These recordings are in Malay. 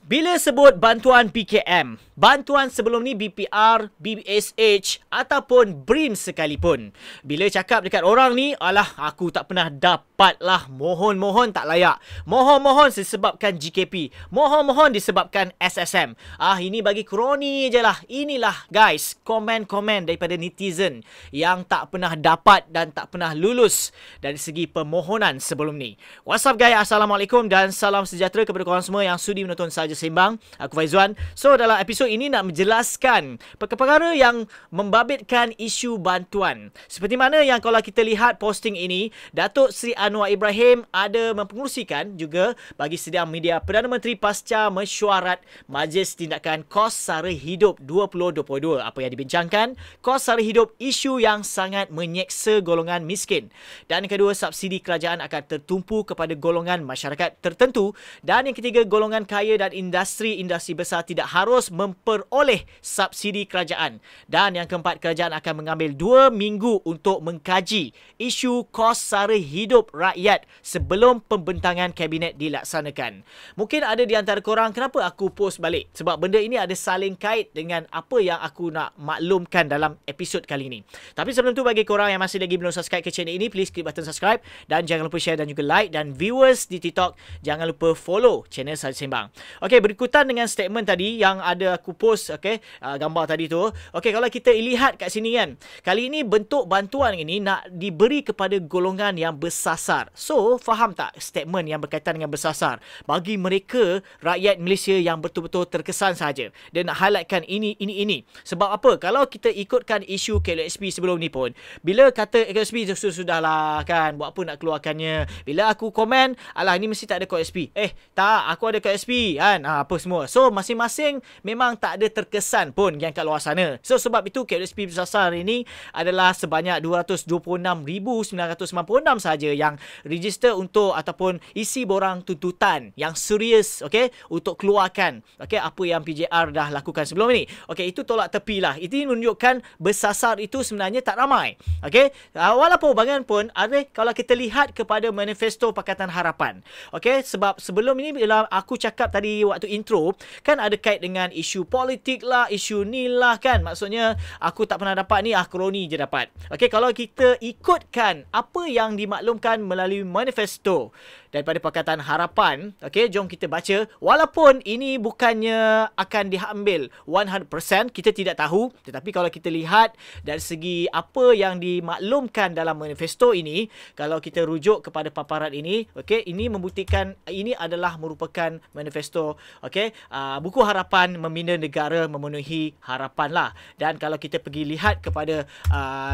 Bila sebut bantuan PKM, bantuan sebelum ni BPR, BSH ataupun BRIM sekalipun. Bila cakap dekat orang ni, alah aku tak pernah dapat lah. Mohon-mohon tak layak. Mohon-mohon disebabkan GKP. Mohon-mohon disebabkan SSM. Ini bagi kroni je lah. Inilah guys, komen-komen daripada netizen yang tak pernah dapat dan tak pernah lulus dari segi permohonan sebelum ni. What's up guys, Assalamualaikum dan salam sejahtera kepada korang semua yang sudi menonton Saja Sembang. Aku Faizuan. So dalam episod ini nak menjelaskan perkara yang membabitkan isu bantuan. Seperti mana yang kalau kita lihat posting ini, Datuk Seri Anwar Ibrahim ada mempengerusikan juga bagi sidang media Perdana Menteri pasca mesyuarat Majlis Tindakan Kos Sara Hidup 2022. Apa yang dibincangkan? Kos sara hidup, isu yang sangat menyeksa golongan miskin. Dan yang kedua, subsidi kerajaan akan tertumpu kepada golongan masyarakat tertentu. Dan yang ketiga, golongan kaya dan industri-industri besar tidak harus memperoleh subsidi kerajaan. Dan yang keempat, kerajaan akan mengambil 2 minggu untuk mengkaji isu kos sara hidup rakyat sebelum pembentangan kabinet dilaksanakan. Mungkin ada di antara korang, kenapa aku post balik? Sebab benda ini ada saling kait dengan apa yang aku nak maklumkan dalam episod kali ini. Tapi sebelum tu, bagi korang yang masih lagi belum subscribe ke channel ini, please klik button subscribe dan jangan lupa share dan juga like. Dan viewers di TikTok, jangan lupa follow channel Saja Sembang. Okey, berikutan dengan statement tadi yang ada aku post, gambar tadi tu. Okey, kalau kita lihat kat sini kan, kali ini bentuk bantuan ini nak diberi kepada golongan yang bersasar. So, faham tak statement yang berkaitan dengan bersasar? Bagi mereka, rakyat Malaysia yang betul-betul terkesan saja. Dia nak highlightkan ini. Sebab apa? Kalau kita ikutkan isu KLSP sebelum ni pun, bila kata KLSP sudahlah kan, buat apa nak keluarkannya. Bila aku komen, alah ini mesti tak ada KLSP. Tak, aku ada KLSP kan. Apa semua. So, masing-masing memang tak ada terkesan pun yang kat luar sana. So, sebab itu KLSP bersasar ini adalah sebanyak 226,996 saja yang register untuk ataupun isi borang tuntutan yang serius, untuk keluarkan apa yang PJR dah lakukan sebelum ini. Itu tolak tepi lah. Itu menunjukkan bersasar itu sebenarnya tak ramai. Walaupun bagaimanapun ada, kalau kita lihat kepada manifesto Pakatan Harapan. Sebab sebelum ini bila aku cakap tadi waktu intro, kan ada kait dengan isu politik lah, isu ni lah kan. Maksudnya aku tak pernah dapat ni, kroni je dapat. Kalau kita ikutkan apa yang dimaklumkan melalui manifesto daripada Pakatan Harapan, jom kita baca. Walaupun ini bukannya akan diambil 100%, kita tidak tahu, tetapi kalau kita lihat dari segi apa yang dimaklumkan dalam manifesto ini, kalau kita rujuk kepada paparan ini, ini membuktikan ini adalah merupakan manifesto, buku harapan membina negara memenuhi harapan lah. Dan kalau kita pergi lihat kepada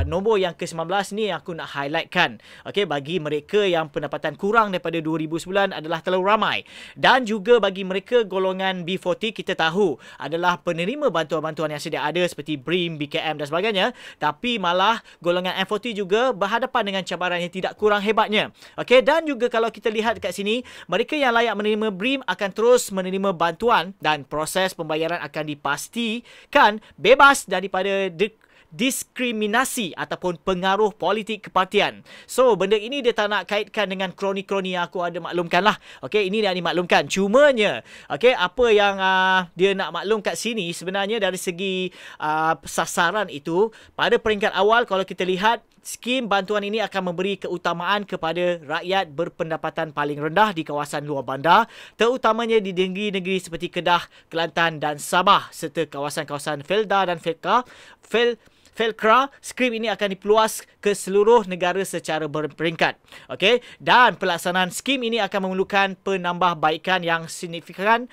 nombor yang ke-19 ni, aku nak highlightkan, bagi mereka yang pendapatan kurang daripada 2009 adalah terlalu ramai. Dan juga bagi mereka golongan B40, kita tahu adalah penerima bantuan-bantuan yang sedia ada seperti BRIM, BKM dan sebagainya. Tapi malah golongan M40 juga berhadapan dengan cabaran yang tidak kurang hebatnya. Dan juga kalau kita lihat dekat sini, mereka yang layak menerima BRIM akan terus menerima bantuan dan proses pembayaran akan dipastikan bebas daripada diskriminasi ataupun pengaruh politik kepartian. So, benda ini dia tak nak kaitkan dengan kroni-kroni yang aku ada maklumkan lah. Ini yang dimaklumkan. Cumanya, apa yang dia nak maklum kat sini sebenarnya dari segi sasaran itu, pada peringkat awal kalau kita lihat, skim bantuan ini akan memberi keutamaan kepada rakyat berpendapatan paling rendah di kawasan luar bandar, terutamanya di negeri-negeri seperti Kedah, Kelantan dan Sabah serta kawasan-kawasan Felda dan Felkra. Skrim ini akan dipeluas ke seluruh negara secara berperingkat. Dan pelaksanaan skim ini akan memerlukan penambahbaikan yang signifikan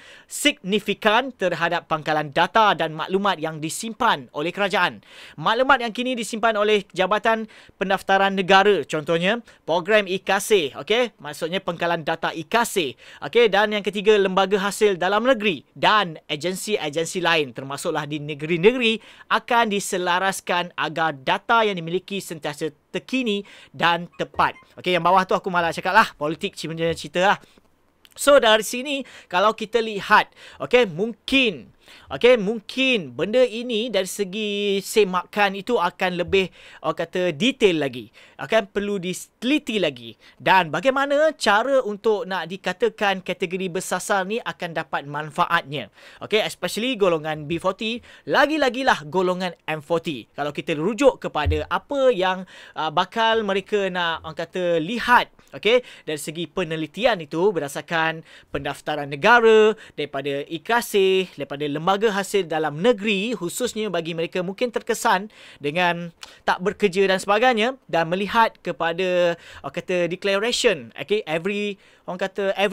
terhadap pangkalan data dan maklumat yang disimpan oleh kerajaan. Maklumat yang kini disimpan oleh Jabatan Pendaftaran Negara, contohnya program IKASE, maksudnya pangkalan data IKASE. Dan yang ketiga, lembaga hasil dalam negeri dan agensi-agensi lain termasuklah di negeri-negeri akan diselaraskan agar data yang dimiliki sentiasa terkini dan tepat. Yang bawah tu aku malah cakap lah, politik cerita lah. So, dari sini kalau kita lihat, mungkin Okey, mungkin benda ini dari segi semakan itu akan lebih kata detail lagi. Akan perlu diteliti lagi. Dan bagaimana cara untuk nak dikatakan kategori bersasar ni akan dapat manfaatnya. Okey, especially golongan B40, lagi-lagilah golongan M40. Kalau kita rujuk kepada apa yang bakal mereka nak orang kata lihat, okey, dari segi penelitian itu berdasarkan pendaftaran negara, daripada IKASIH, daripada lembaga hasil dalam negeri, khususnya bagi mereka mungkin terkesan dengan tak bekerja dan sebagainya, dan melihat kepada orang kata declaration, okay, every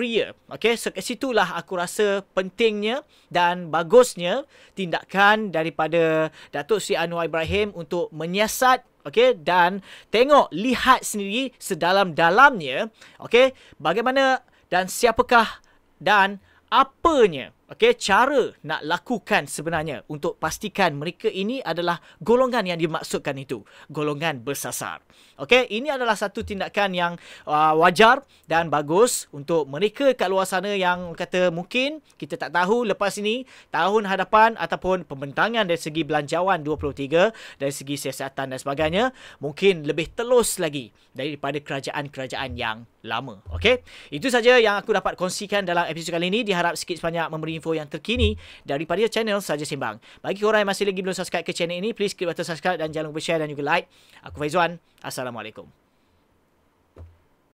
year. Okay, so kat situlah aku rasa pentingnya dan bagusnya tindakan daripada Datuk Seri Anwar Ibrahim untuk menyiasat, okey, dan tengok, lihat sendiri sedalam-dalamnya, okey, bagaimana dan siapakah dan apanya, okey, cara nak lakukan sebenarnya untuk pastikan mereka ini adalah golongan yang dimaksudkan itu, golongan bersasar. Okey, ini adalah satu tindakan yang wajar dan bagus untuk mereka kat luar sana yang kata mungkin kita tak tahu lepas ini tahun hadapan ataupun pembentangan dari segi belanjawan 23, dari segi siasatan dan sebagainya, mungkin lebih telus lagi daripada kerajaan-kerajaan yang lama. Okey, itu saja yang aku dapat kongsikan dalam episod kali ini. Diharap sikit sebanyak memberi info yang terkini daripada channel Saja Sembang. Bagi korang yang masih lagi belum subscribe ke channel ini, please klik button subscribe dan jangan lupa share dan juga like. Aku Faizwan. Assalamualaikum.